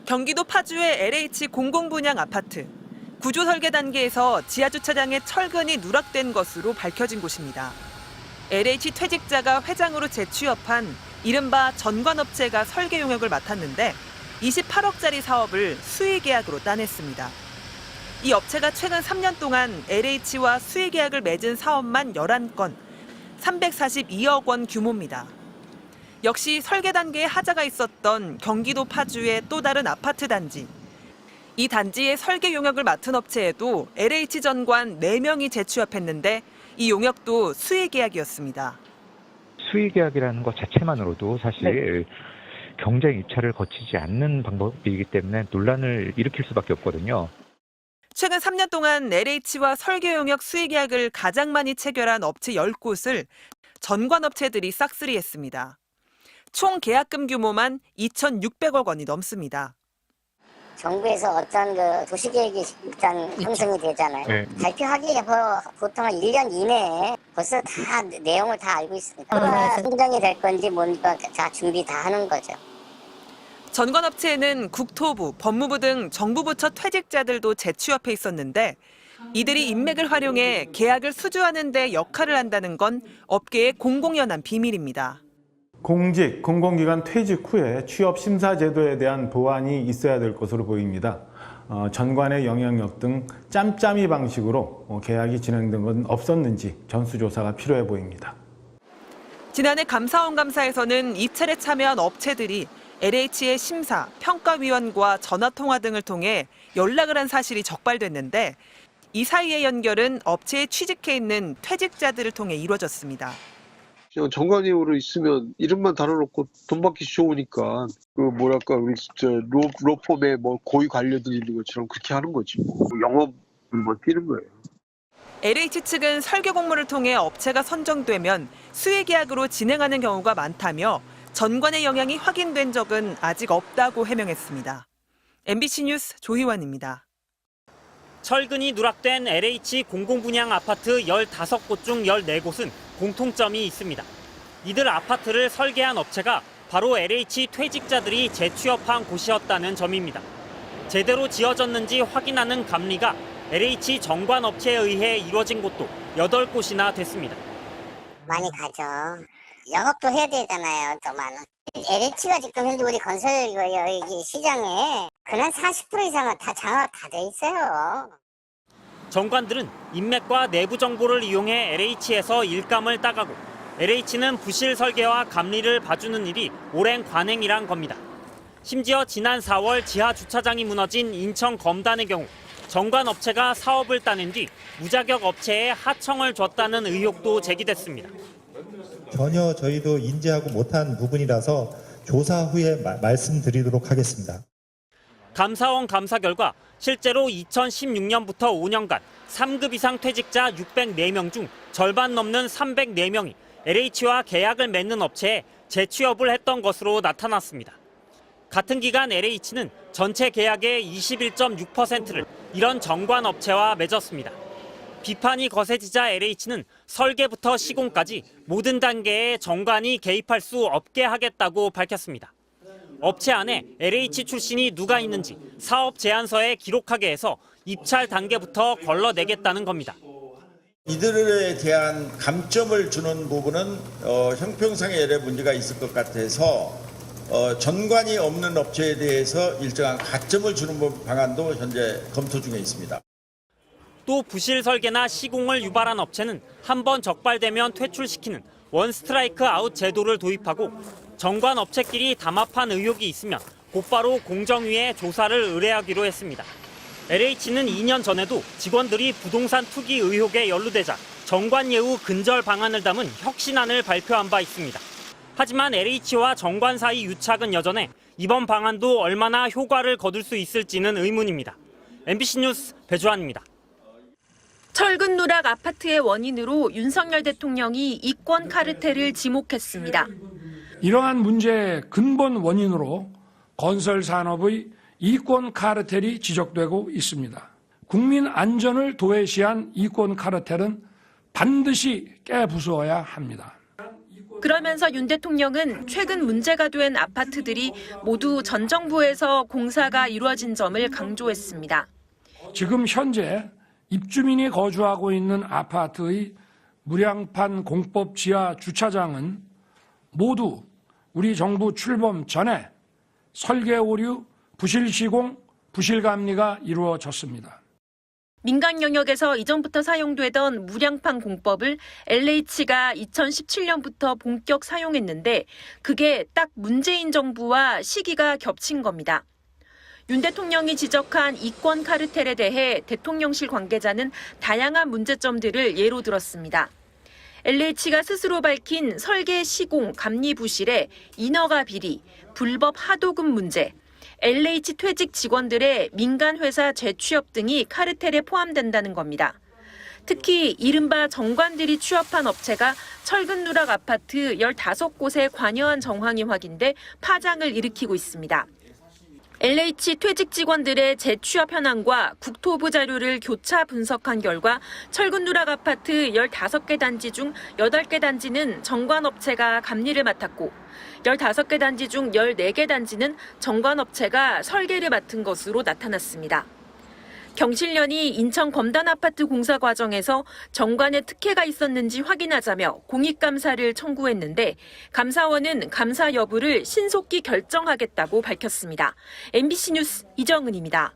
경기도 파주의 LH 공공분양 아파트. 구조 설계 단계에서 지하주차장에 철근이 누락된 것으로 밝혀진 곳입니다. LH 퇴직자가 회장으로 재취업한 이른바 전관업체가 설계 용역을 맡았는데 28억짜리 사업을 수의계약으로 따냈습니다. 이 업체가 최근 3년 동안 LH와 수의계약을 맺은 사업만 11건, 342억 원 규모입니다. 역시 설계 단계에 하자가 있었던 경기도 파주의 또 다른 아파트 단지. 이 단지의 설계 용역을 맡은 업체에도 LH 전관 4명이 재취업했는데 이 용역도 수의계약이었습니다. 수의계약이라는 것 자체만으로도 사실 경쟁 입찰을 거치지 않는 방법이기 때문에 논란을 일으킬 수밖에 없거든요. 최근 3년 동안 LH와 설계 용역 수의계약을 가장 많이 체결한 업체 10곳을 전관업체들이 싹쓸이했습니다. 총 계약금 규모만 2,600억 원이 넘습니다. 정부에서 어떤 도시계획이 일단 형성이 되잖아요. 네. 발표하기 보통 한 1년 이내에 벌써 다 내용을 다 알고 있습니다. 선정이 될 건지 뭔가 다 준비 다 하는 거죠. 전관업체에는 국토부, 법무부 등 정부 부처 퇴직자들도 재취업해 있었는데 이들이 인맥을 활용해 계약을 수주하는 데 역할을 한다는 건 업계의 공공연한 비밀입니다. 공직, 공공기관 퇴직 후에 취업 심사 제도에 대한 보완이 있어야 될 것으로 보입니다. 전관의 영향력 등 짬짬이 방식으로 계약이 진행된 건 없었는지 전수조사가 필요해 보입니다. 지난해 감사원 감사에서는 입찰에 참여한 업체들이 LH의 심사, 평가위원과 전화통화 등을 통해 연락을 한 사실이 적발됐는데 이 사이의 연결은 업체에 취직해 있는 퇴직자들을 통해 이루어졌습니다. 그냥 정관이으로 있으면 이름만 달아놓고 돈 받기 좋으니까 우리 로펌에 고위 관료들 있는 것처럼 그렇게 하는 거지. 영업을 뛰는 거예요. LH 측은 설계 공모를 통해 업체가 선정되면 수의계약으로 진행하는 경우가 많다며 전관의 영향이 확인된 적은 아직 없다고 해명했습니다. MBC 뉴스 조희원입니다. 철근이 누락된 LH 공공분양 아파트 15곳 중 14곳은 공통점이 있습니다. 이들 아파트를 설계한 업체가 바로 LH 퇴직자들이 재취업한 곳이었다는 점입니다. 제대로 지어졌는지 확인하는 감리가 LH 정관업체에 의해 이루어진 곳도 8곳이나 됐습니다. 많이 가죠. 영업도 해야 되잖아요. 더 많은. LH가 지금 현재 우리 건설 여기 시장에 그냥 40% 이상은 다 장악 다 돼 있어요. 정관들은 인맥과 내부 정보를 이용해 LH에서 일감을 따가고 LH는 부실 설계와 감리를 봐주는 일이 오랜 관행이란 겁니다. 심지어 지난 4월 지하 주차장이 무너진 인천 검단의 경우 정관업체가 사업을 따낸 뒤 무자격 업체에 하청을 줬다는 의혹도 제기됐습니다. 전혀 저희도 인지하고 못한 부분이라서 조사 후에 말씀드리도록 하겠습니다. 감사원 감사 결과 실제로 2016년부터 5년간 3급 이상 퇴직자 604명 중 절반 넘는 304명이 LH와 계약을 맺는 업체에 재취업을 했던 것으로 나타났습니다. 같은 기간 LH는 전체 계약의 21.6%를 이런 정관업체와 맺었습니다. 비판이 거세지자 LH는 설계부터 시공까지 모든 단계에 정관이 개입할 수 없게 하겠다고 밝혔습니다. 업체 안에 LH 출신이 누가 있는지 사업 제안서에 기록하게 해서 입찰 단계부터 걸러내겠다는 겁니다. 이들에 대한 감점을 주는 부분은 형평성에 여러 문제가 있을 것 같아서 전관이 없는 업체에 대해서 일정한 가점을 주는 방안도 현재 검토 중에 있습니다. 또 부실 설계나 시공을 유발한 업체는 한 번 적발되면 퇴출시키는 원 스트라이크 아웃 제도를 도입하고 정관 업체끼리 담합한 의혹이 있으면 곧바로 공정위에 조사를 의뢰하기로 했습니다. LH는 2년 전에도 직원들이 부동산 투기 의혹에 연루되자 정관 예우 근절 방안을 담은 혁신안을 발표한 바 있습니다. 하지만 LH와 정관 사이 유착은 여전해 이번 방안도 얼마나 효과를 거둘 수 있을지는 의문입니다. MBC 뉴스 배주환입니다. 철근 누락 아파트의 원인으로 윤석열 대통령이 이권 카르텔을 지목했습니다. 이러한 문제의 근본 원인으로 건설 산업의 이권 카르텔이 지적되고 있습니다. 국민 안전을 도외시한 이권 카르텔은 반드시 깨부수어야 합니다. 그러면서 윤 대통령은 최근 문제가 된 아파트들이 모두 전 정부에서 공사가 이루어진 점을 강조했습니다. 지금 현재 입주민이 거주하고 있는 아파트의 무량판 공법 지하 주차장은 모두 우리 정부 출범 전에 설계 오류, 부실 시공, 부실 감리가 이루어졌습니다. 민간 영역에서 이전부터 사용되던 무량판 공법을 LH가 2017년부터 본격 사용했는데 그게 딱 문재인 정부와 시기가 겹친 겁니다. 윤 대통령이 지적한 이권 카르텔에 대해 대통령실 관계자는 다양한 문제점들을 예로 들었습니다. LH가 스스로 밝힌 설계 시공 감리 부실의 인허가 비리, 불법 하도급 문제, LH 퇴직 직원들의 민간 회사 재취업 등이 카르텔에 포함된다는 겁니다. 특히 이른바 정관들이 취업한 업체가 철근 누락 아파트 15곳에 관여한 정황이 확인돼 파장을 일으키고 있습니다. LH 퇴직 직원들의 재취업 현황과 국토부 자료를 교차 분석한 결과 철근 누락 아파트 15개 단지 중 8개 단지는 정관업체가 감리를 맡았고 15개 단지 중 14개 단지는 정관업체가 설계를 맡은 것으로 나타났습니다. 경실련이 인천 검단 아파트 공사 과정에서 정관에 특혜가 있었는지 확인하자며 공익감사를 청구했는데 감사원은 감사 여부를 신속히 결정하겠다고 밝혔습니다. MBC 뉴스 이정은입니다.